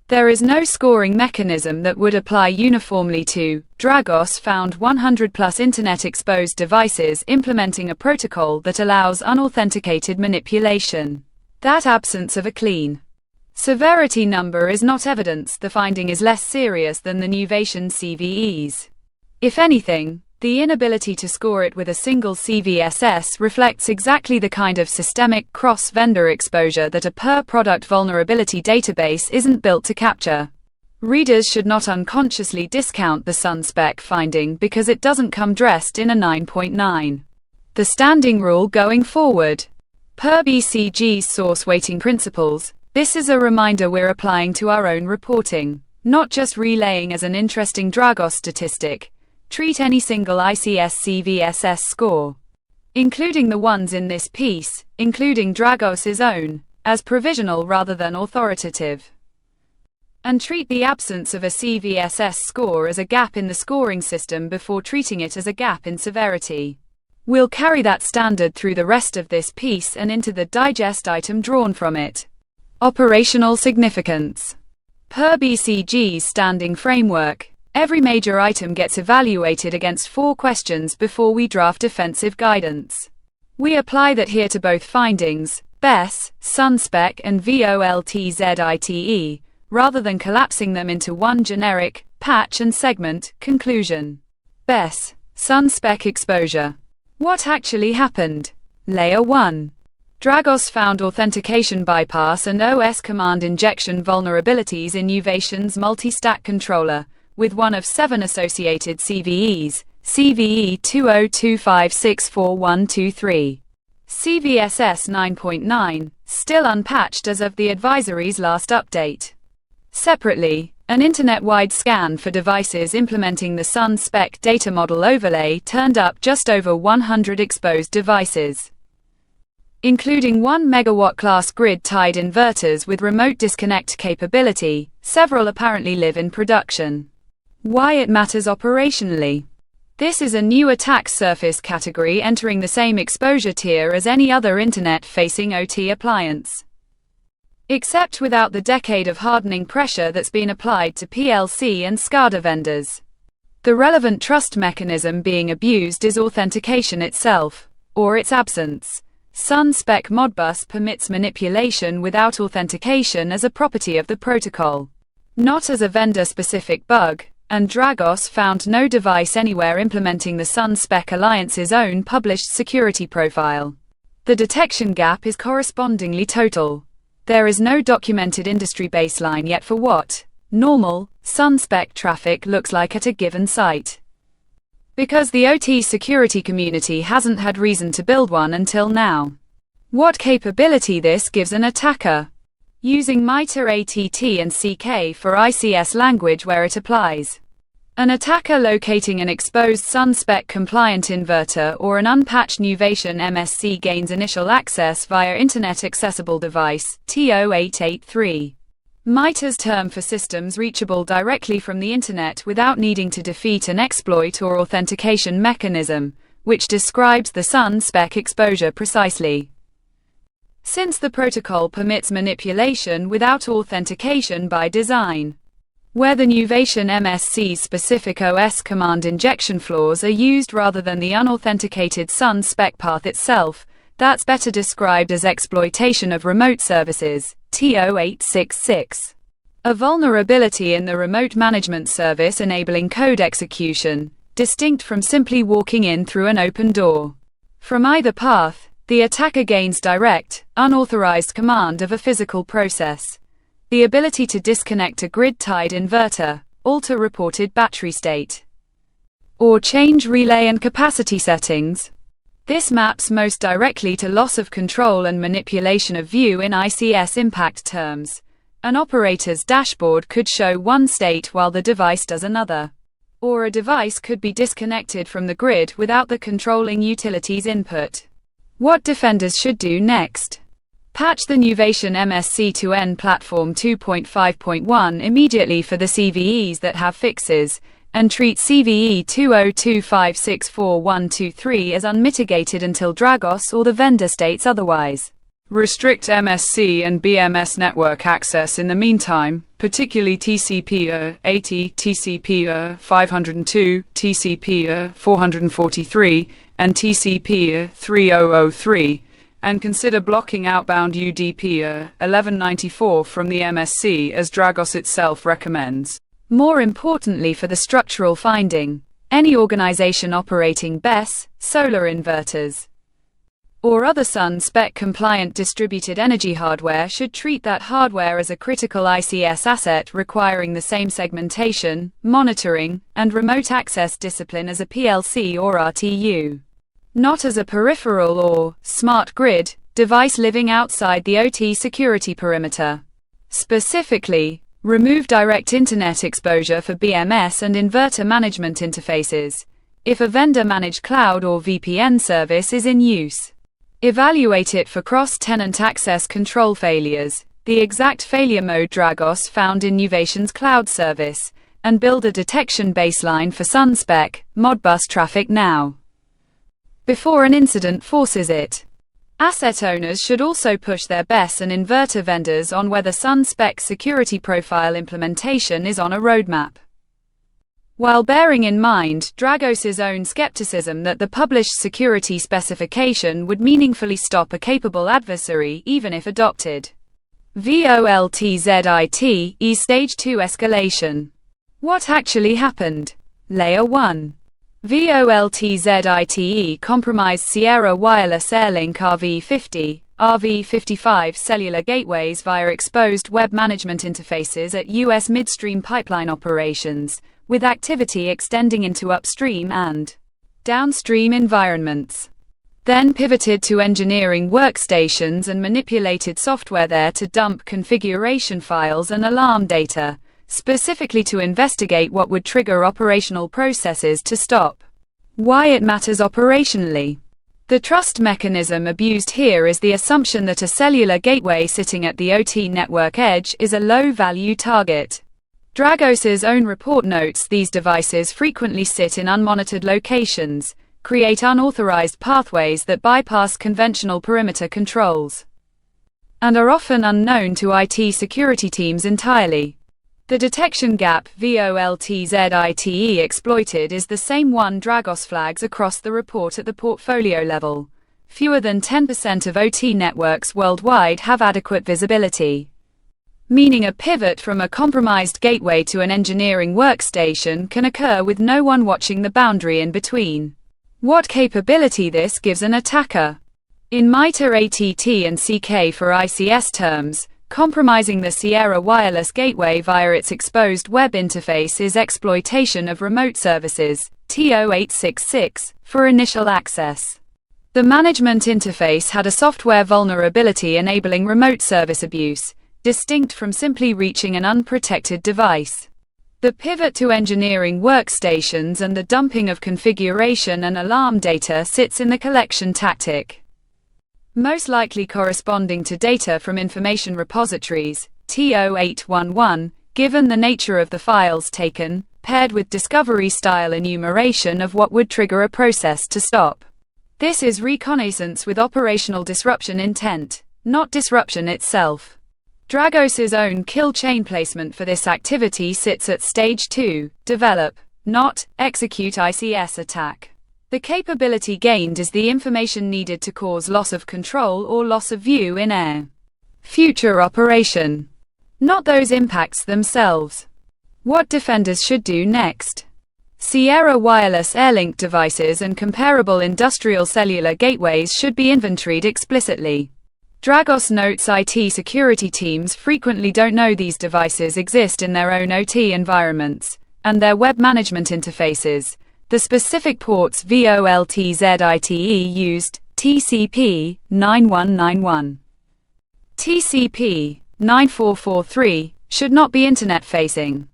There is no scoring mechanism that would apply uniformly to. Dragos found 100+ Internet-exposed devices implementing a protocol that allows unauthenticated manipulation. That absence of a clean severity number is not evidence. The finding is less serious than the Nuvation CVEs. If anything, the inability to score it with a single CVSS reflects exactly the kind of systemic cross-vendor exposure that a per-product vulnerability database isn't built to capture. Readers should not unconsciously discount the SunSpec finding because it doesn't come dressed in a 9.9. The standing rule going forward. Per BCG's source weighting principles, this is a reminder we're applying to our own reporting, not just relaying as an interesting Dragos statistic. Treat any single ICS CVSS score, including the ones in this piece, including Dragos's own, as provisional rather than authoritative. And treat the absence of a CVSS score as a gap in the scoring system before treating it as a gap in severity. We'll carry that standard through the rest of this piece and into the digest item drawn from it. Operational significance. Per BCG's standing framework, every major item gets evaluated against 4 questions before we draft defensive guidance. We apply that here to both findings, BESS, SunSpec and VOLTZITE, rather than collapsing them into one generic, patch and segment, conclusion. BESS, SunSpec exposure. What actually happened? Layer 1. Dragos found authentication bypass and OS command injection vulnerabilities in Nuvation's multi-stack controller, with one of 7 associated CVEs, CVE 2025641123. CVSS 9.9, still unpatched as of the advisory's last update. Separately, an internet-wide scan for devices implementing the SunSpec data model overlay turned up just over 100 exposed devices, including 1 megawatt class grid-tied inverters with remote disconnect capability. Several apparently live in production. Why it matters operationally. This is a new attack surface category entering the same exposure tier as any other internet-facing OT appliance, except without the decade of hardening pressure that's been applied to PLC and SCADA vendors. The relevant trust mechanism being abused is authentication itself, or its absence. SunSpec Modbus permits manipulation without authentication as a property of the protocol, not as a vendor-specific bug, and Dragos found no device anywhere implementing the SunSpec Alliance's own published security profile. The detection gap is correspondingly total. There is no documented industry baseline yet for what normal SunSpec traffic looks like at a given site, because the OT security community hasn't had reason to build one until now. What capability this gives an attacker? Using MITRE ATT and CK for ICS language where it applies. An attacker locating an exposed SunSpec compliant inverter or an unpatched Nuvation MSC gains initial access via Internet Accessible Device, TO883. MITRE's term for systems reachable directly from the Internet without needing to defeat an exploit or authentication mechanism, which describes the SunSpec exposure precisely. Since the protocol permits manipulation without authentication by design, where the Nuvation MSC's specific OS command injection flaws are used rather than the unauthenticated SunSpec path itself, that's better described as exploitation of remote services, TO866. A vulnerability in the remote management service enabling code execution, distinct from simply walking in through an open door. From either path, the attacker gains direct, unauthorized command of a physical process. The ability to disconnect a grid-tied inverter, alter reported battery state, or change relay and capacity settings. This maps most directly to loss of control and manipulation of view in ICS impact terms. An operator's dashboard could show one state while the device does another. Or a device could be disconnected from the grid without the controlling utility's input. What defenders should do next? Patch the Nuvation MSC2N Platform 2.5.1 immediately for the CVEs that have fixes, and treat CVE 202564123 as unmitigated until Dragos or the vendor states otherwise. Restrict MSC and BMS network access in the meantime, particularly TCP/80, TCP/502, TCP/443, and TCP/3003, and consider blocking outbound UDP/1194 from the MSC as Dragos itself recommends. More importantly for the structural finding, any organization operating BESS, solar inverters, or other SunSpec compliant distributed energy hardware should treat that hardware as a critical ICS asset requiring the same segmentation, monitoring, and remote access discipline as a PLC or RTU. Not as a peripheral or smart grid device living outside the OT security perimeter. Specifically, remove direct internet exposure for BMS and inverter management interfaces, if a vendor-managed cloud or VPN service is in use. Evaluate it for cross-tenant access control failures, the exact failure mode Dragos found in Nuvation's cloud service, and build a detection baseline for SunSpec, Modbus traffic now, before an incident forces it. Asset owners should also push their BESS and inverter vendors on whether SunSpec security profile implementation is on a roadmap, while bearing in mind Dragos' own skepticism that the published security specification would meaningfully stop a capable adversary even if adopted. VOLTZITE is Stage 2 escalation. What actually happened? Layer 1. VOLTZITE compromised Sierra Wireless Airlink RV50, RV55 cellular gateways via exposed web management interfaces at U.S. midstream pipeline operations, with activity extending into upstream and downstream environments. Then pivoted to engineering workstations and manipulated software there to dump configuration files and alarm data, specifically to investigate what would trigger operational processes to stop. Why it matters operationally. The trust mechanism abused here is the assumption that a cellular gateway sitting at the OT network edge is a low-value target. Dragos' own report notes these devices frequently sit in unmonitored locations, create unauthorized pathways that bypass conventional perimeter controls, and are often unknown to IT security teams entirely. The detection gap VOLTZITE exploited is the same one Dragos flags across the report at the portfolio level. Fewer than 10% of OT networks worldwide have adequate visibility, meaning a pivot from a compromised gateway to an engineering workstation can occur with no one watching the boundary in between. What capability this gives an attacker? In MITRE ATT and CK for ICS terms, compromising the Sierra Wireless Gateway via its exposed web interface is exploitation of remote services, TO866, for initial access. The management interface had a software vulnerability enabling remote service abuse, distinct from simply reaching an unprotected device. The pivot to engineering workstations and the dumping of configuration and alarm data sits in the collection tactic, most likely corresponding to data from information repositories, TO811, given the nature of the files taken, paired with discovery-style enumeration of what would trigger a process to stop. This is reconnaissance with operational disruption intent, not disruption itself. Dragos' own kill chain placement for this activity sits at Stage 2, develop, not execute ICS attack. The capability gained is the information needed to cause loss of control or loss of view in air. Future operation, not those impacts themselves. What defenders should do next. Sierra Wireless Airlink devices and comparable industrial cellular gateways should be inventoried explicitly. Dragos notes IT security teams frequently don't know these devices exist in their own OT environments, and their web management interfaces. The specific ports VOLTZITE used, TCP 9191. TCP 9443, should not be internet-facing.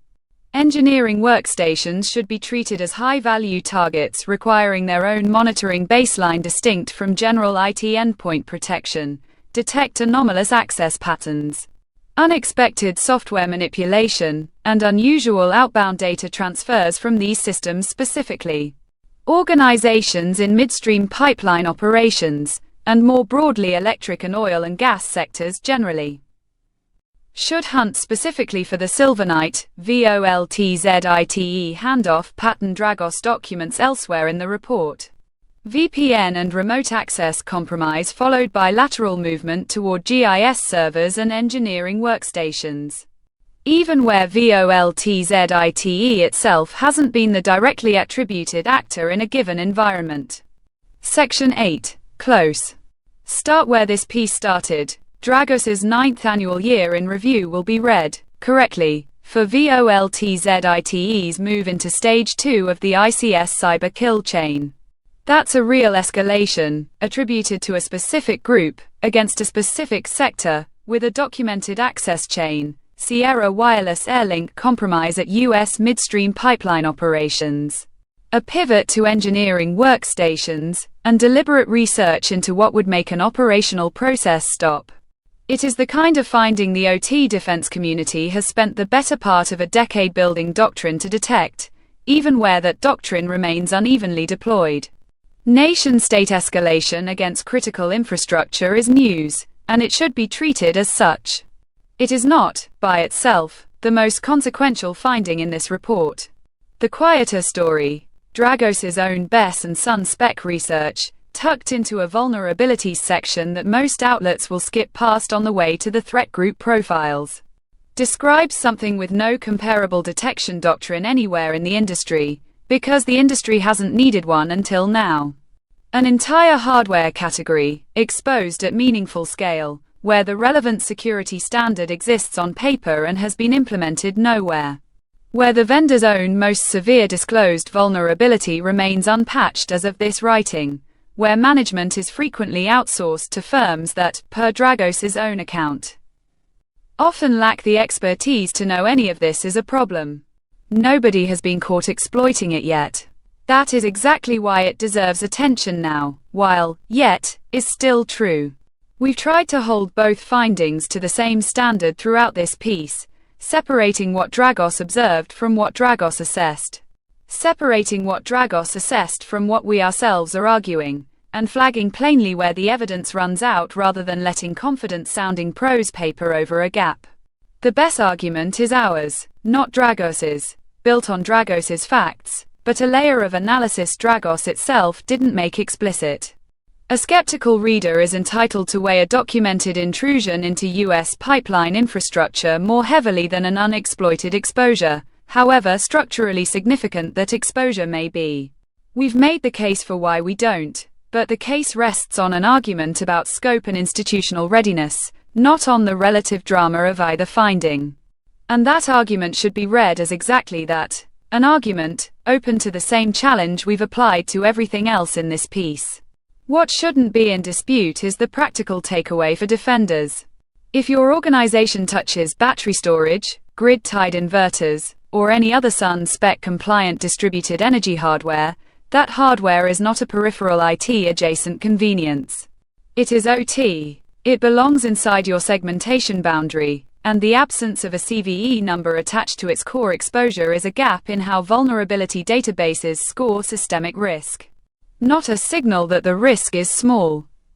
Engineering workstations should be treated as high-value targets requiring their own monitoring baseline distinct from general IT endpoint protection. Detect anomalous access patterns. unexpected software manipulation, and unusual outbound data transfers from these systems specifically. Organizations in midstream pipeline operations, and more broadly electric and oil and gas sectors generally, should hunt specifically for the Silvernight, VOLTZITE handoff pattern Dragos documents elsewhere in the report. VPN and remote access compromise followed by lateral movement toward GIS servers and engineering workstations. Even where VOLTZITE itself hasn't been the directly attributed actor in a given environment. Section 8. Close. Start where this piece started. Dragos's 9th annual year in review will be read, correctly, for VOLTZITE's move into Stage 2 of the ICS cyber kill chain. That's a real escalation, attributed to a specific group, against a specific sector, with a documented access chain. Sierra Wireless Airlink compromise at U.S. midstream pipeline operations. A pivot to engineering workstations, and deliberate research into what would make an operational process stop. It is the kind of finding the OT defense community has spent the better part of a decade building doctrine to detect, even where that doctrine remains unevenly deployed. Nation-state escalation against critical infrastructure is news, and it should be treated as such. It is not, by itself, the most consequential finding in this report. The quieter story, Dragos's own BESS and SunSpec research, tucked into a vulnerabilities section that most outlets will skip past on the way to the threat group profiles, describes something with no comparable detection doctrine anywhere in the industry, because the industry hasn't needed one until now. An entire hardware category, exposed at meaningful scale, where the relevant security standard exists on paper and has been implemented nowhere. Where the vendor's own most severe disclosed vulnerability remains unpatched as of this writing. Where management is frequently outsourced to firms that, per Dragos's own account, often lack the expertise to know any of this is a problem. Nobody has been caught exploiting it yet. That is exactly why it deserves attention now, while, yet, is still true. We've tried to hold both findings to the same standard throughout this piece, separating what Dragos observed from what Dragos assessed. Separating what Dragos assessed from what we ourselves are arguing, and flagging plainly where the evidence runs out rather than letting confident-sounding prose paper over a gap. The BESS argument is ours, not Dragos's, built on Dragos's facts, but a layer of analysis Dragos itself didn't make explicit. A skeptical reader is entitled to weigh a documented intrusion into U.S. pipeline infrastructure more heavily than an unexploited exposure, however structurally significant that exposure may be. We've made the case for why we don't, but the case rests on an argument about scope and institutional readiness, not on the relative drama of either finding. And that argument should be read as exactly that, an argument, open to the same challenge we've applied to everything else in this piece. What shouldn't be in dispute is the practical takeaway for defenders. If your organization touches battery storage, grid-tied inverters, or any other SunSpec compliant distributed energy hardware, that hardware is not a peripheral IT adjacent convenience. It is OT. It belongs inside your segmentation boundary, and the absence of a CVE number attached to its core exposure is a gap in how vulnerability databases score systemic risk. Not a signal that the risk is small.